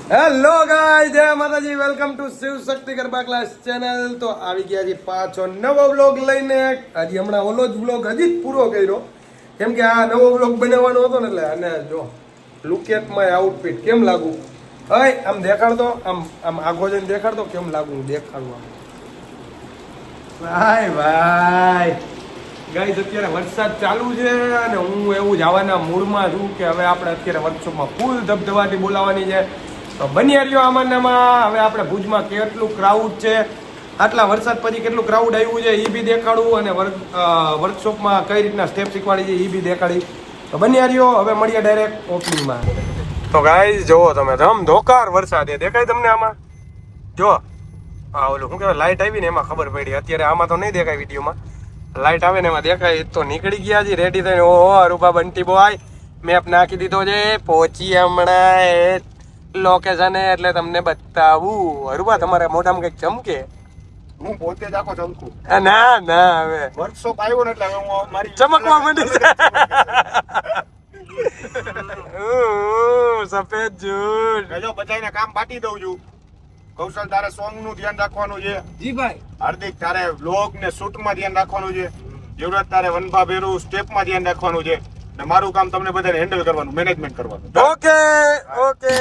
Hello guys, જય માતાજી, welcome to Shiv Shakti garba class channel. તો આવી ગયા છે પાછો નવો વ્લોગ લઈને. હજી હમણાં ઓલો જ વ્લોગ હજી જ પૂરો કર્યો, કેમ કે આ નવો વ્લોગ બનાવવાનો હતો ને, એટલે અને જો લુક એટ માય આઉટફિટ કેમ લાગુ, હય આમ દેખાડતો, આમ આમ આખો જઈને દેખાડતો કેમ લાગુ, દેખાડવા ભાઈ ભાઈ. ગાઈસ અત્યારે વરસાદ ચાલુ છે અને હું એવું જવાના મૂડમાં છું કે હવે આપણે અત્યારે વર્કશોપમાં ફૂલ ધબધબાટી બોલાવવાની છે. તો બની રહ્યો આમાં હવે આપણે ભુજમાં કેટલું ક્રાઉડ છે, આટલા વરસાદ પછી કેટલું ક્રાઉડ આવ્યું છે એ બી દેખાડું, અને વર્કશોપમાં કઈ રીતના સ્ટેપ શીખવાડી છે એ બી દેખાડી. તો બની રહ્યો, હવે મળીએ ડાયરેક્ટ ઓપનિંગમાં. તો ગાઈસ જોવો તમે, ધમધોકાર વરસાદ એ દેખાય તમને આમાં, જો હા ઓલું શું કહેવાય લાઇટ આવી ને એમાં ખબર પડી. અત્યારે આમાં તો નહીં દેખાય, વિડીયોમાં લાઇટ આવે ને એમાં દેખાય. તો નીકળી ગયા છે રેડી થઈને. ઓહો અરુપા બંટી બોય મેપ નાખી દીધો છે, પહોંચી હમણાં લોકેશન એટલે તમને બતાવું. અરુપા તમારા મોઢામાં કઈક ચમકે? હું પોતે જ આખો ચમકું. ના ના હવે વર્કશોપ આવ્યો ને એટલે હું મારી ચમકવા માંડી છે. સફેદ જૂઠ જો બધાને કામ બાટી દઉં છું. કૌશલ તારે સોંગ નું ધ્યાન રાખવાનું છે. જી ભાઈ. હાર્દિક તારે વ્લોગ ને શૂટ માં ધ્યાન રાખવાનું છે. યુવરાજ તારે વનભા ભેરું સ્ટેપ માં ધ્યાન રાખવાનું છે. ને મારું કામ તમને બધાને હેન્ડલ કરવાનું, મેનેજમેન્ટ કરવાનું. Okay okay.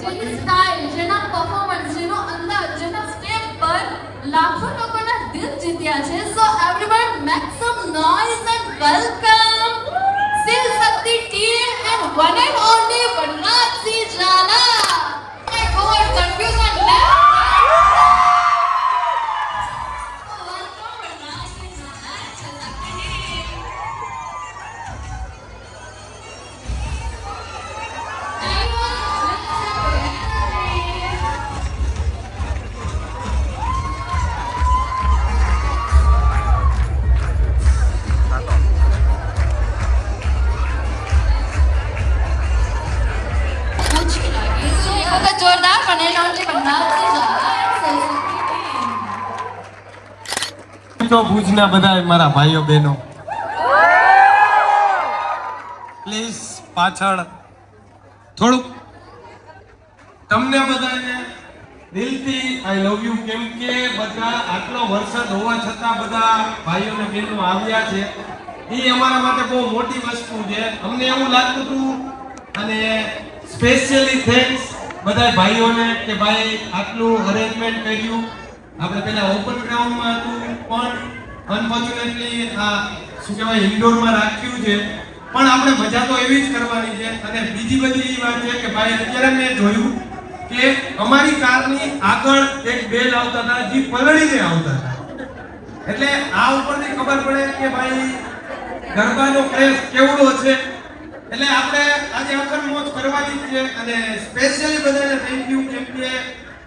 જેની સ્ટાઇલ, જેના પરફોર્મન્સ, જેનો અંદાજ, જેના સ્ટેપ પર લાખો લોકોના દિલ જીત્યા છે. So everyone make some noise and welcome Shiv Shakti team and one and only Vanrajsinh Jhala. My god, confusion left. જોરદાર બને નોટી વનરાજસિંહ ઝાલા. તો ભુજના બધા મારા ભાઈઓ બહેનો પ્લીઝ પાછળ થોડુંક તમને બધાને દિલથી આઈ લવ યુ, કેમ કે બધા આટલો વરસાદ હોવા છતાં બધા ભાઈઓ અને બહેનો આવ્યા છે. એ અમારા માટે બહુ મોટી વસ્તુ છે. અમને એવું લાગતું હતું, અને સ્પેશિયલી થેન્ક્સ બધા ભાઈઓને કે ભાઈ આટલું અરેન્જમેન્ટ કર્યું. આપણે પેલા ઓપન ગ્રાઉન્ડમાં હતું, પણ અનફોર્ચ્યુનેટલી આ શું કહેવાય ઇન્ડોરમાં રાખ્યું છે. પણ આપણે મજા તો એવી જ કરવાની છે. અને બીજી બધી એ વાત છે કે ભાઈ અત્યારે મેં જોયું કે અમારી કારની આગળ એક બેલ આવતા હતા, જે પલળીને આવતા હતા. એટલે આ ઉપરથી ખબર પડે કે ભાઈ ગરબાનો ક્રેઝ કેવડો છે. એટલે આપણે આજે અખર મોજ કરવાની જ છે. અને સ્પેશિયલી બધાને થેન્ક યુ, કેમ કે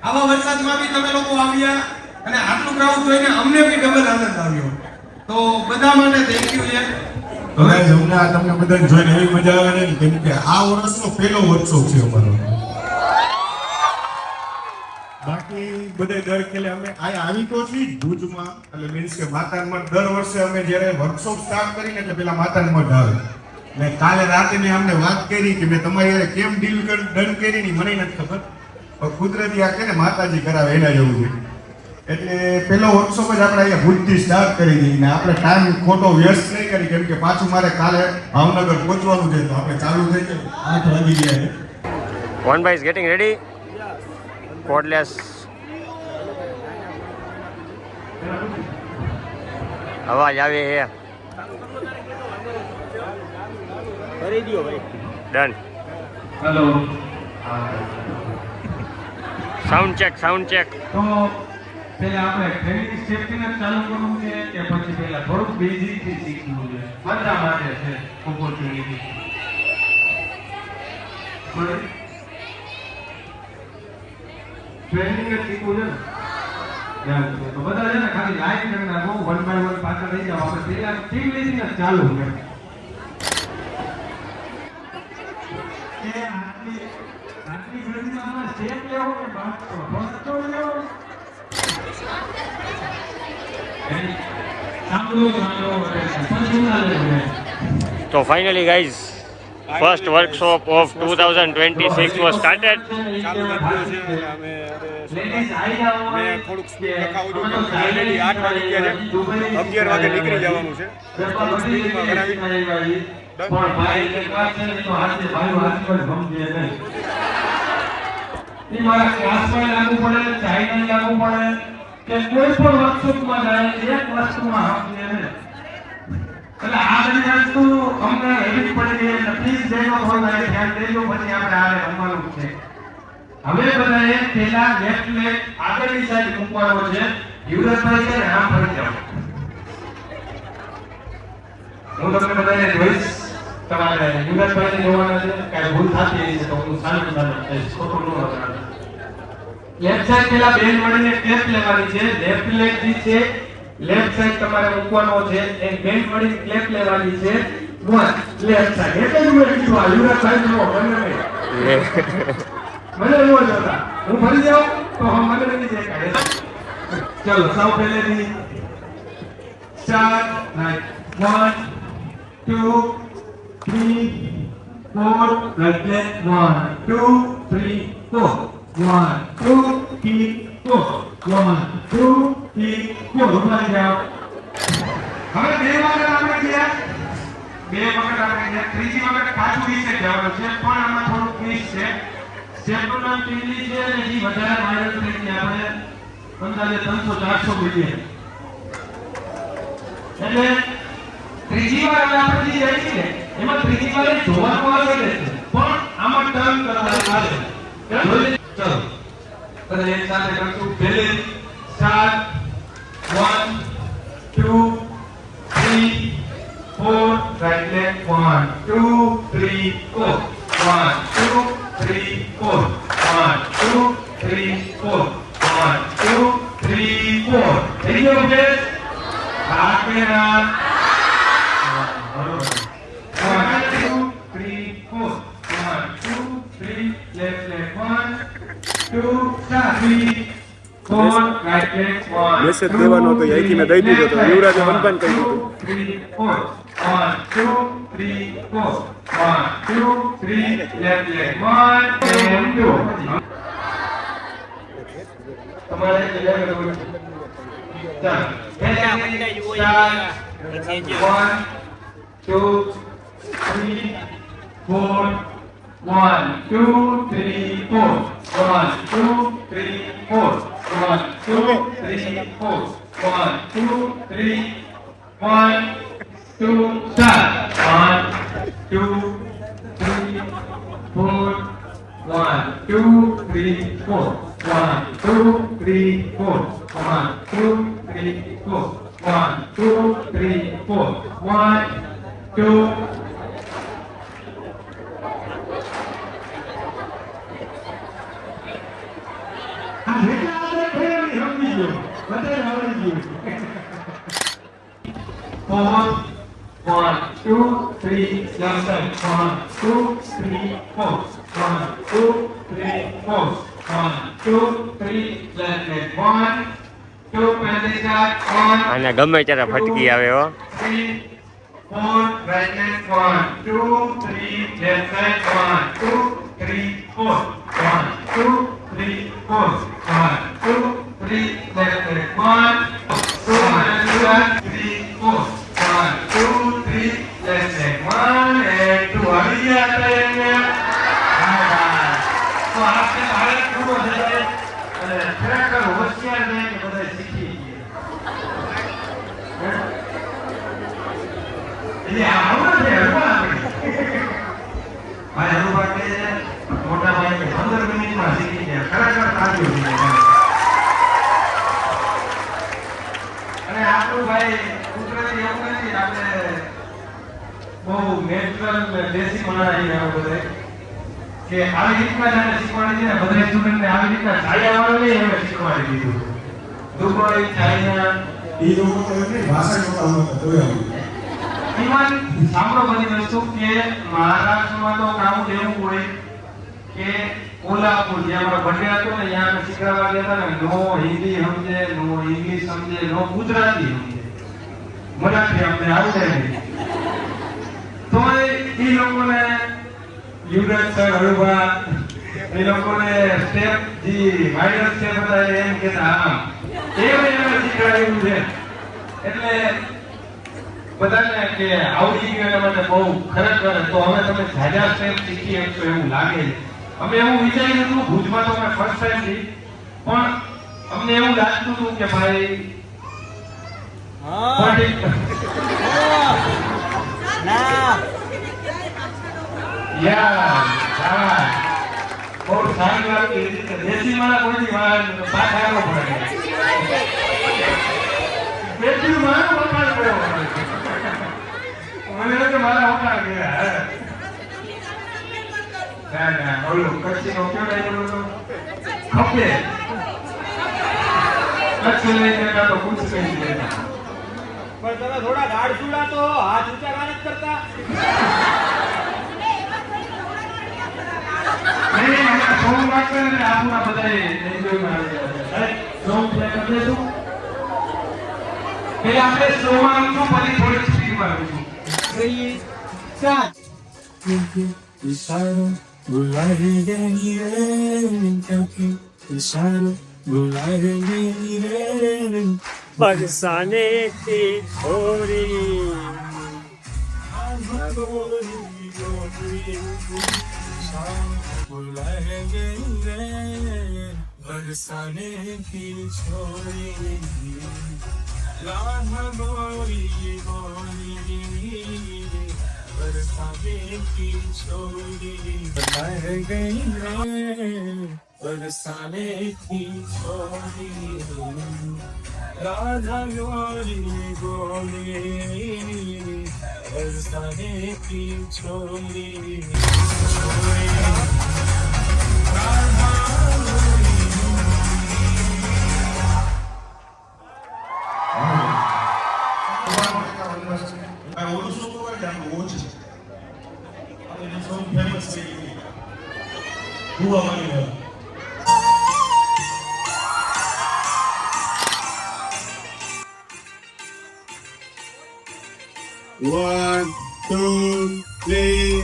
આવા વરસાદમાં બી તમે લોકો આવ્યા અને આટલું ક્રાઉડ જોઈને અમને બી ડબલ આનંદ આવ્યો. તો બધા માટે થેન્ક યુ છે. હવે અમને આ તમને બધાને જોઈને એવી મજા આવે ને, કેમ કે આ વર્ષનો પહેલો વર્કશોપ છે અમારો. બાકી બધે દર ખેલે અમે આવી તો છીએ ભુજમાં, એટલે મીન્સ કે માતાના મઠ દર વર્ષે અમે જ્યારે વર્કશોપ સ્ટાર્ટ કરીને એટલે પેલા માતાના મઠ આવે. ને કાલે રાતે મેં અમને વાત કરી કે મેં તમારી યારે કેમ ડીલ ડન કરી ની મને નથી ખબર, પણ કુદરતી આ કે ને માતાજી કરાવે એના જેવું છે. એટલે પેલો વર્કશોપ જ આપણે અહીંયા ભુજથી સ્ટાર્ટ કરી દીધી. ને આપણે ટાઈમ ખોટો વ્યસ્ત નહીં કરી, કેમ કે પાછું મારે કાલે ભાવનગર પહોંચવાનું છે. તો આપણે ચાલુ થઈ જાય 8 વાગી ગયા છે. One by is getting ready. Cordless. અવાજ આવે છે. કરી દો ભાઈ. Done. Hello. Sound check, sound check. તો પહેલા આપણે ટ્રેનિંગ સ્ટેપથી ચાલુ કરવું છે કે પછી પહેલા થોડુંક બેઝિકથી શીખવું છે? બધા માટે છે ઓપોર્ચ્યુનિટી. ટ્રેનિંગ જ શીખવું છે ને, તો બધા છે ને ખાલી લાઈન કરી નાખો, 1 by 1 પાછા થઈ જાવ. આપણે પહેલા ટીમ લીધી ને ચાલુ છે. આટલી ગરમીમાં સ્ટેપ લેવો કે બસો લેવો? તો finally guys first workshop of 2026 was started. ચાલુ રાખ્યો છે અને અમે મેં થોડુંક સ્પીડ લખાવું છું કેમ કે ઓલરેડી 8 વાગી ગયા છે 11 વાગે નીકળી જવાનું છે થોડુંક સ્પીડમાં કરાવી મારા ક્લાસમાં લાગુ પડે ચાઇના લાગુ પડે કે કોઈ પણ વર્કશોપમાં જાય એક વસ્તુમાં આપીએ ને એટલે આ બધી વસ્તુ અમને હેવી પડી ગઈ એટલે પ્લીઝ જેનો ફોન આવે ધ્યાન દેજો પછી આપણે આને રમવાનું છે હવે બધાએ પેલા લેફ્ટ લેગ આગળની સાઈડ મૂકવાનો છે યુવરાજભાઈ છે ને આમ ફરી જાઓ હું તમને બધાને જોઈશ તમારે યુવરાજભાઈને જોવાના છે કાંઈ ભૂલ થતી હશે તો હું સારું કહીશ ખોટું ન વગાડો લેફ્ટ સાઈડ પેલા બેન મળીને ક્લેપ લેવાની છે લેફ્ટ લેગ જે છે લેફ્ટ સાઈડ તમારે મૂકવાનો છે એ બેન મળીને ક્લેપ લેવાની છે વન લેફ્ટ સાઈડ એટલે જ મેં કીધું આ યુવરાજભાઈ નો મને એવો જોતા હું ફરી જાઉં તો મને નથી દેખાય ચલો સૌ પહેલેથી સ્ટાર્ટ લાઈક 1 2 3 4 right leg 1 2 3 4 1 2 3 4 1 2 3 4 ઉભા જાઓ હવે બે વખત આપણે ગયા ત્રીજી વખત પાછું નીચે જવાનું છે પણ આમાં થોડું ટ્વિસ્ટ છે સ્ટેપનું નામ ટીલી છે અને જે વધારે વાયરલ થઈ છે આપણે અંદાજે 300-400 મિલિયન એટલે ત્રીજી વાર આપણે જે જઈ છે એમાં ત્રીજી વાર જોવાનું આવે છે પણ આમાં ટર્ન કરવાનું આવે ચલો બધા એક સાથે કરશું પહેલે સ્ટાર્ટ 1 2 3 4 right leg 1 2 3 4 1 2 3 4 1 2 3 4 1 2 3 4 થઈ ગયો કે આગેના 1 2 3 4 1 2 3 left leg 1 2 3 4 right leg 1 message દેવાનો હતો અહીંથી મેં દઈ દીધો તો યુવરાજે અનબન કરી દીધું 3 4 1 2 3 4 1 2 3 left leg 1 and 2 તમારે લેવલ ચાલ પહેલા 1 2 3 4 1 2 3 4 1 2 3 4 1 2 3 4 1 2 3 1 2 start 1 2 3 4 1 2 3 4 1 2 3 4 1 2 3 4 1 2 3 4 1 2 4 1 2 3 left side 1 2 3 4 1 2 3 4 1 2 3 left leg 1 2 પહેલી start 1 અને ગમે ત્યારે ફટકી આવે હો 3 4 right leg 1 2 3 left side 1 2 3 4 1 2 3 4 1 2 3 left leg 1 2 3 4 1 2 3 left leg 1 and 2 આવી ગયા હતા એને તો આપણે ભારત પૂરો થશે અને ખરેખર હોશિયાર ને કે બધા શીખી ગયા એટલે આવું છે ભાઈ અનુભવ કે મોટા ભાઈ 15 મિનિટમાં શીખી ગયા ખરેખર સાચું છે અને આપણું ભાઈ કુદરતી એવું નથી આપણે બહુ નેચરલ દેશી બનાવી આવું બધે કે આવી રીતના જાણે શીખવાડી છે ને બધા સ્ટુડન્ટને આવી રીતના ચાલ્યાવાળું નહીં એમને શીખવાડી દીધું દુબઈ ચાઇના એ લોકો તો એમની ભાષા નહોતા જોયા ઇવન સાંભળો બધી વસ્તુ કે મહારાષ્ટ્રમાં તો ગ્રાઉન્ડ એવું હોય કે કોલ્હાપુર જ્યાં અમારો બર્થડે હતો ને ત્યાં અમે શીખવાડવા ગયા હતા ને નો હિન્દી સમજે નો ઇંગ્લિશ સમજે નો ગુજરાતી સમજે મરાઠી અમને આવડે નહીં તો એ લોકોને યુવરાજ સર હળુભા એ લોકોને સ્ટેપ જે વાયરસ છે બધા એમ કહેતા આમ એવું એને શીખવાડ્યું છે એટલે બધાને કે આવડી ગયું એના માટે બહુ ખરેખર તો હવે તમે જાજા સ્ટેપ શીખી શકશો એવું લાગે છે અમે એવું વિચાર્યું હતું ભુજમાં તો અમે ફર્સ્ટ ટાઈમ થી પણ અમને એવું લાગતું હતું કે ભાઈ બહુ સારી વાત કીધી છે દેશી મારા કોઈ પાછા આવવો પડે દેશી મારો વખાણ કર્યો મને કે મારા વખાણ કર્યા ના ઓલું કચ્છીનો કેવડાય બોલો તો ખપે કચ્છ લઈને તો કુછ કહી દે પણ તમે થોડા ગાઢ ચૂડા તો હાથ ઊંચા કાન જ કરતા નહીં અમે સોંગ વાગશે ને આપણા બધાએ એન્જોય મારી સોંગ પ્લે કરી દેશું કે આપણે સ્લોમાં રમશું પછી થોડી સ્પીડમાં રમશું 3 4 बरसाने की छोरी बरसाने की छोरी राह गोरी गोरी बरसाने की छोरी रह गई रे बरसाने की छोरी राधा गोरी गोरी बरसाने की छोरी One, two, three,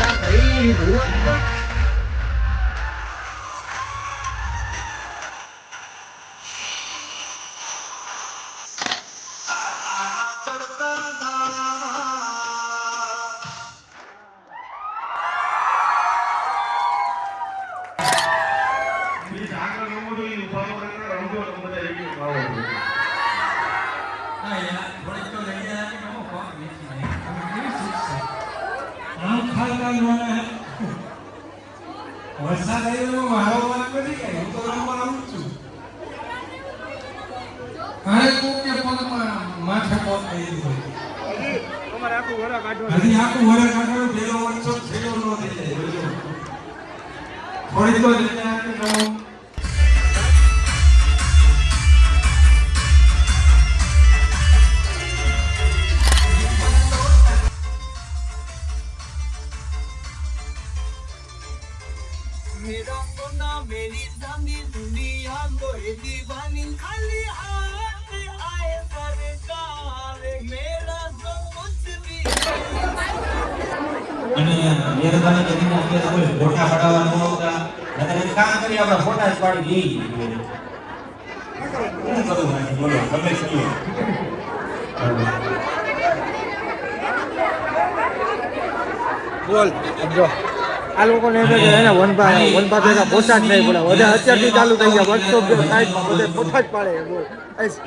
four. વરસાદ આવ્યો મારો વાત નથી કે હું તો રમવા આવું છું અરે કોક કે પગમાં માથે પગ થઈ ગયો તમારે આખું વરા કાઢવા હજી આખું વરા કાઢવાનું પેલો વર્ષો છેલ્લો ન થઈ જાય થોડી તો જગ્યા આપી દઉં मेरा सोना मेरी चांदी दुनिया कोई दीवानी खाली हाथ आए सरकार मेरा तो कुछ भी અને મહેરબાની કરીને આપણે કોઈ ફોટા પડાવવા ન આવતા નકર એક કામ કરી આપણે ફોટા જ પાડી દઈએ શું કરું ભાઈ બોલો તમે શું બોલ જો આ લોકોને એમ કે એને વનભા ભેગા પોતા જ નહીં પડે બધા અત્યારથી ચાલુ થઈ ગયા વર્કશોપ જો સાઈડમાં બધે પોતા જ પાડે બોલ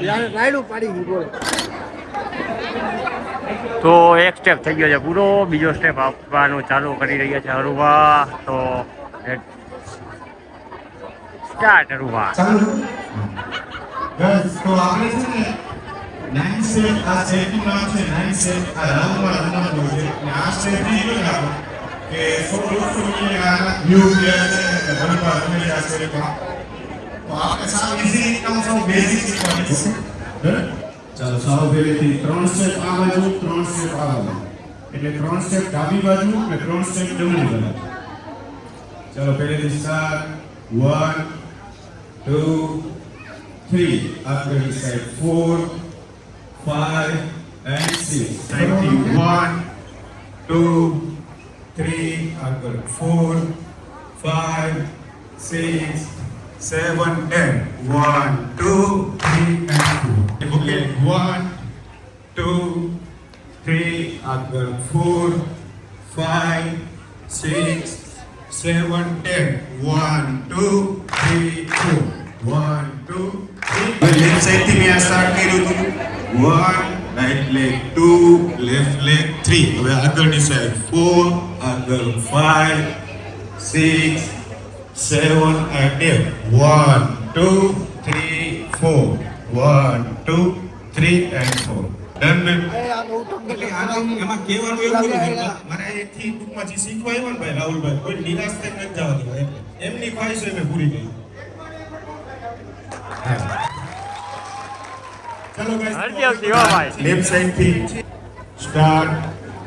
રાયડું પાડી ગઈ બોલ તો એક સ્ટેપ થઈ ગયો છે પૂરો બીજો સ્ટેપ આપવાનું ચાલુ કરી રહ્યા છે હરુભા તો સ્ટાર્ટ હરુભા બસ તો આપણે છે ને 9 સેટ આ સેટનું નામ છે 9 સેટ આ રાઉન્ડમાં રમવાનું છે અને આ સ્ટેપ થી ગયો ને કે 100 ની આ ન્યૂ પ્લેયર છે વનપા રમેશ આ સ્ટેપમાં તો આપણે સાવ ઈઝી એકદમ સાવ બેઝિક શીખવાની છે ચાલો સાવ પહેલેથી 3 સ્ટેપ આ બાજુ 3 સ્ટેપ આ બાજુ એટલે 3 સ્ટેપ ડાબી બાજુ અને 3 સ્ટેપ જમણી બાજુ ચાલો પહેલેથી સ્ટાર્ટ 1 2 3 આગળની સાઈડ 4 5 and 6 સાઈડથી 1 2 3 આગળ 4 5 6 7 and 1 2 3 and 4 okay 1 2 3 આગળ 4 5 6 7 and 1 2 3 4 1 2 3 લેફ્ટ સાઈડ થી મેં આ સ્ટાર્ટ કર્યું હતું 1 રાઈટ લેગ 2 લેફ્ટ લેગ 3 હવે આગળની સાઈડ 4 આગળ 5 6 7 and 8 1 2 3 4 1 2 3 and 4 ડન મેમ એટલે આમાં કહેવાનું એવું નથી મારે અહીંથી ટૂંકમાં જે શીખવા આવ્યા ને ભાઈ રાહુલભાઈ કોઈ નિરાશ થઈ ન જવા દેવા એટલે એમની ખ્વાહિશો મેં પૂરી કરી ચલો ગાઈસ લેફ્ટ સાઈડ થી સ્ટાર્ટ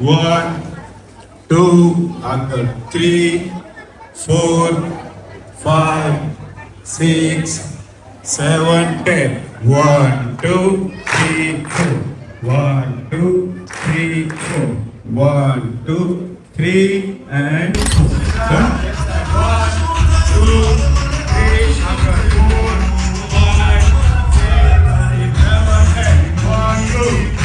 1 2 આગળ 3 4 5 6 7 10 1 2 3 4 1 2 3 4 1 2 3 and 4 done 1 2 3 આગળ 4 5 6 7 8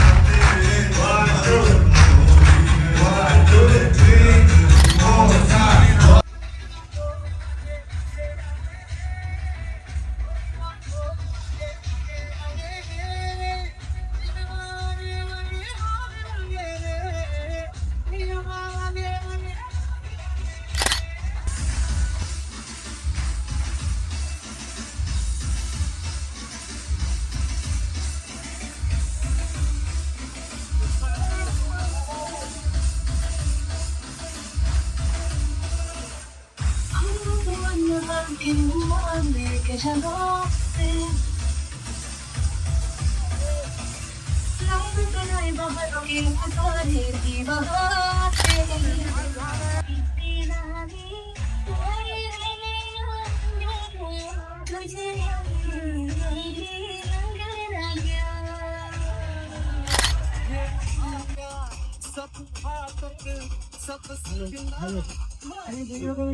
1 2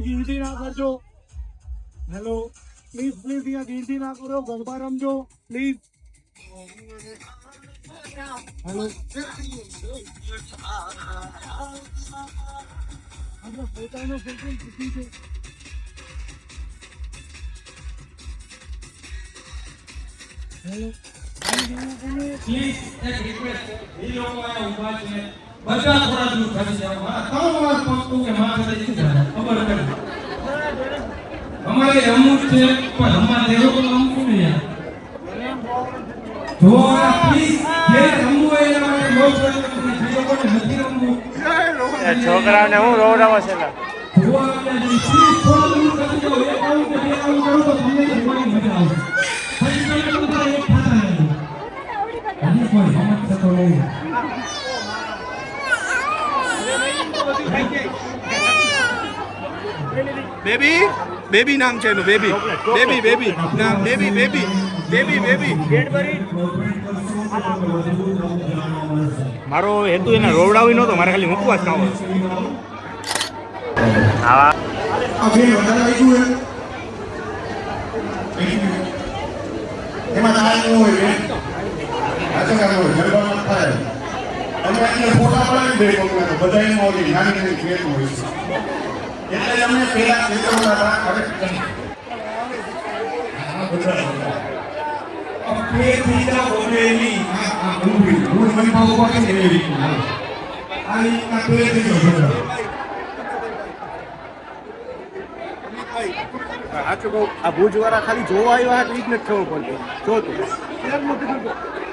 ગીરતી ના કરજો હેલો પ્લીઝ પ્લીઝ અહીંયા ગીરતી ના કરો ગરબા રમજો પ્લીઝ હેલો આપણે પોતાનો ફોટો પૂછી છે હેલો પ્લીઝ એક રિક્વેસ્ટ એ લોકો અહીંયા ઊભા છે બધા થોડા દૂર ખસી જાઓ મારા 3 વાર પહોંચતું કે મારા સાથે શું થાય ખબર નથી અમારે રમવું છે પણ અમારે દેવો તો રમવું નહીં યાર જો પ્લીઝ જે રમવું હોય એના માટે લોક નથી રમવું છોકરાને હું રોવડાવો છે જો આપણે પ્લીઝ થોડા દૂર ખસી જાઓ એક આવું કે બે આવું કરો તો તમને જોવાની મજા આવશે પછી તમે બધા એક થતા નહીં હજી કોઈ સમજ થતો નહીં બેબી બેબી નામ છે એનું બેબી બેબી બેબી નામ બેબી બેબી બેબી બેબી મારો હેતુ એને રોવડાવી નહોતો મારે ખાલી મૂકવા જ ખાવો હા એમાં થાય હોય ને આજે કામ હોય ગરબામાં થાય અમે એટલે ફોટા પડાવી દઈએ કોકના બધા એમ ઓલી નાની નાની ક્રિએટ હોય છે એટલે અમે પહેલા ખેતરોના હતા હવે અપે દીદા બોલેલી આ મૂવી હું મને પાવ પાકે દેવી આ રીતના પે દીધો બધા સાચું કહું આ ભુજવાળા ખાલી જોવા આવ્યા તો એ જ નથી ખબર પડતી જો તું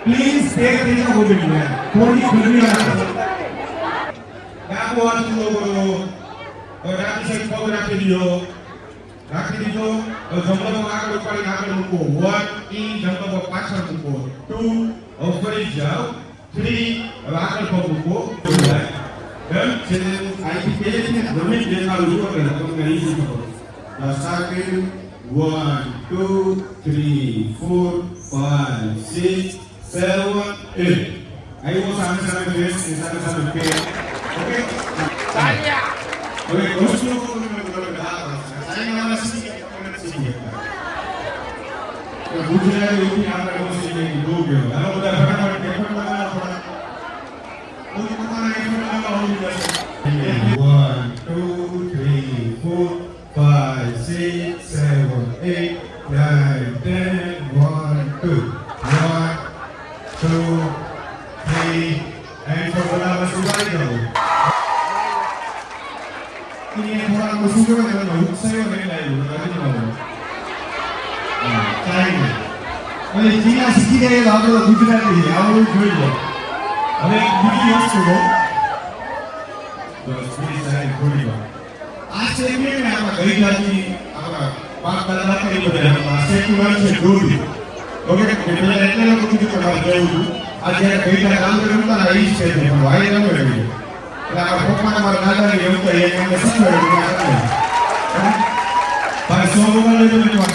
પ્લીઝ એક દીદા બોલેલી થોડી ખુલ્લી રાખો ડાબો હાથ લો બોલો રાતી સાઈડ પગ રાખી દીધો જમણો આગળ ઉપાડીને આગળ મૂકો 1 ઈ જમણો પાછળ મૂકો 2 ફરી જાઓ 3 હવે આગળ પગ મૂકો ડન છે આઈથી પહેલેથી ગમે દેખાડું છું એટલે તમને ઈઝી ખબર સ્ટાર્ટ કર્યું 1 2 3 4 5 6 7 8 આવ્યો સામે સામે બેસ સામે સામે પે ઓકે હવે કોશનો કોને મને સાઈન વાળા શીખી ગયા શીખી ગયા ગુજરાતી ઉઠી આપણે કોશી કે દો ગયો હાલો બધા ફટાફટ એફર્ટ લગાવો થોડા કોઈ પોતાના એફર્ટ લગાવો હોવી જશે 1 2 3 4 5 6 7 8 9 10 1 2 1 2 3 and for બધા સુધારી જાઓ ini orang musuh juga dengan saya orang lain lagi mana saya ini Cina sikit dari lalu Gujarati awal dulu ada video sudah terus saya dulu आज से मैं apa gaya lagi apa pak kalau apa itu dah saya cuma saya dulu oke kita lihat lagi kita kalau dulu ada gaya kamu berumah lagi saya dulu ayah kamu lagi એટલે આ પપ્પાના મારા દાદાને એવું કહે એમને શીખવાડ્યું ભાઈ સો મોબાઈલ લઈ લો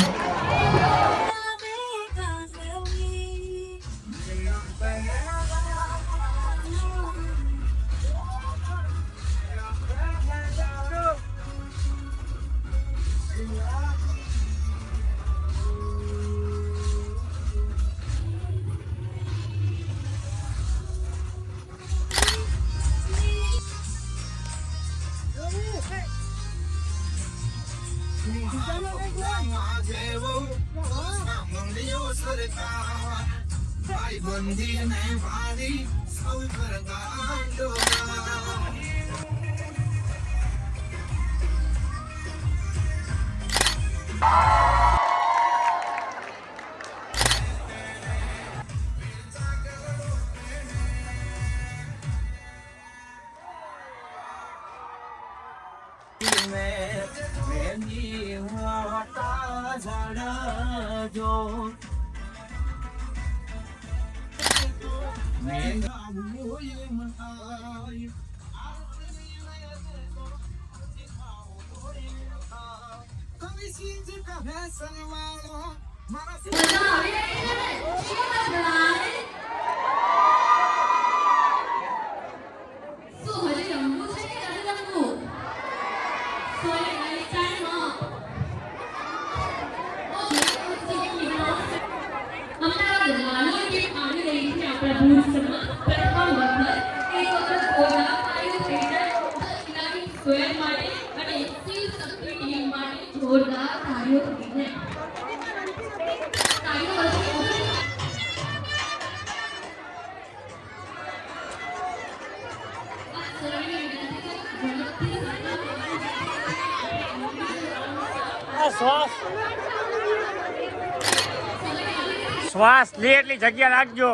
મજા આવી રહી છે ને શું મજા શું હજી રમવું છે કે નથી રમવું sorry guys time up Ahmedabad Lalo team આવી રહી છે આપણા ભુજમાં પ્રથમ વખત એક વખત ઓલા ફાઈવ થિયેટર ઇલાવી સ્ક્વેર માટે અને શિવ શક્તિ ટીમ માટે જોરદાર તાળીઓ થઈને શ્વાસ લે એટલી જગ્યા રાખજો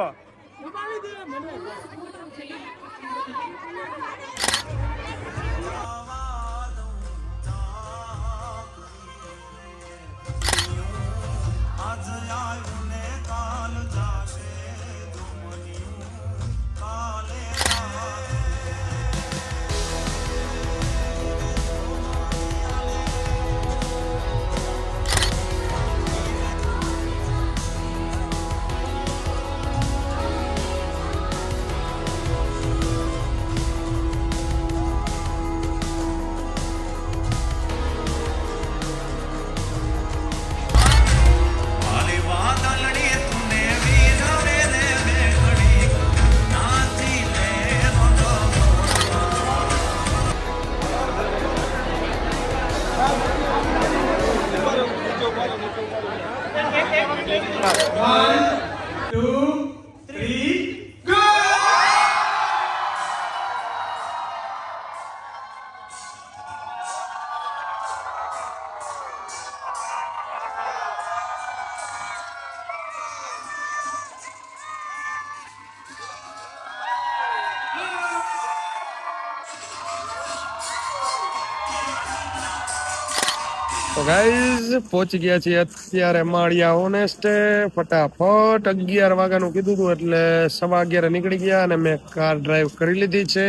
તો ગાઈઝ પહોંચી ગયા છીએ અત્યારે માળિયા ઓનેસ્ટે. ફટાફટ 11 વાગ્યાનું કીધું હતું એટલે 11:15 નીકળી ગયા અને મેં કાર ડ્રાઈવ કરી લીધી છે.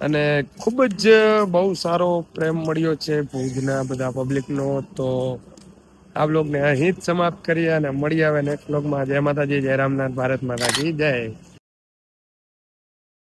અને ખૂબ જ બહુ સારો પ્રેમ મળ્યો છે ભુજના બધા પબ્લિકનો. તો આ બ્લોગને અહીં જ સમાપ્ત કરીએ અને મળી આવે નેક્સ્ટ બ્લોગમાં. જય માતાજી, જય રામનાથ, ભારત માતા કી જય.